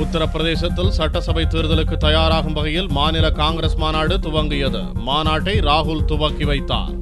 உத்தரப்பிரதேசத்தில் சட்டசபை தேர்தலுக்கு தயாராகும் வகையில் மாநில காங்கிரஸ் மாநாடு துவங்கியது. மாநாட்டை ராகுல் துவக்கி வைத்தார்.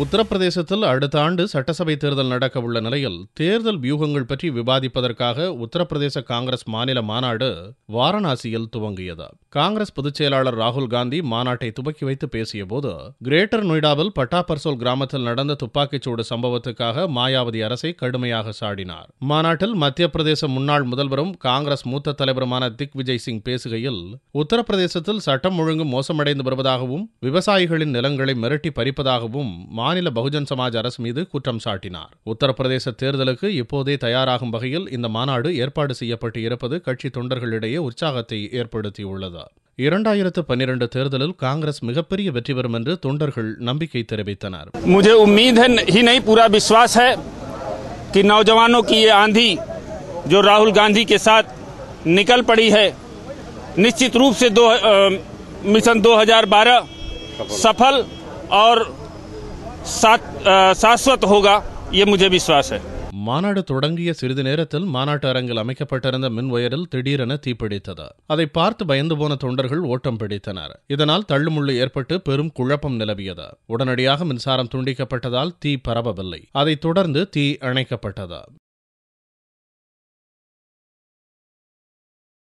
உத்தரப்பிரதேசத்தில் அடுத்த ஆண்டு சட்டசபை தேர்தல் நடக்க உள்ள நிலையில் தேர்தல் வியூகங்கள் பற்றி விவாதிப்பதற்காக உத்தரப்பிரதேச காங்கிரஸ் மாநில மாநாடு வாரணாசியில் துவங்கியது. காங்கிரஸ் பொதுச் செயலாளர் ராகுல் காந்தி மாநாட்டை துவக்கி வைத்து பேசியபோது, கிரேட்டர் நொய்டாவில் பட்டாபர்சோல் கிராமத்தில் நடந்த துப்பாக்கிச்சூடு சம்பவத்துக்காக மாயாவதி அரசை கடுமையாக சாடினார். மாநாட்டில் மத்திய பிரதேச முன்னாள் முதல்வரும் காங்கிரஸ் மூத்த தலைவருமான திக் விஜய் சிங் பேசுகையில், உத்தரப்பிரதேசத்தில் சட்டம் ஒழுங்கு மோசமடைந்து வருவதாகவும் விவசாயிகளின் நிலங்களை மிரட்டி பறிப்பதாகவும் மாநில பகுஜன் சமாஜ் அரசு மீது குற்றம் சாட்டினார். உத்தரப்பிரதேச தேர்தலுக்கு இப்போதே தயாராகும் வகையில் இந்த மாநாடு ஏற்பாடு செய்யப்பட்டு இருப்பது கட்சி தொண்டர்களிடையே உற்சாகத்தை ஏற்படுத்தியுள்ளது. 2012 தேர்தலில் காங்கிரஸ் மிகப்பெரிய வெற்றி பெறும் என்று தொண்டர்கள் நம்பிக்கை தெரிவித்தனர். मुझे उम्मीद ही नहीं, पूरा विश्वास है कि नौजवानों की ये आंधी जो राहुल गांधी के साथ निकल पड़ी है, निश्चित रूप से मिशन 2012 सफल और शाश्वत होगा, ये मुझे विश्वास है. மாநாடு தொடங்கிய சிறிது நேரத்தில் மாநாட்டு அரங்கில் அமைக்கப்பட்டிருந்த மின் ஒயரில் திடீரென தீப்பிடித்தது. அதை பார்த்து பயந்து போன தொண்டர்கள் ஓட்டம் பிடித்தனர். இதனால் தள்ளுமுள்ளு ஏற்பட்டு பெரும் குழப்பம் நிலவியது. உடனடியாக மின்சாரம் துண்டிக்கப்பட்டதால் தீ பரவவில்லை. அதைத் தொடர்ந்து தீ அணைக்கப்பட்டது.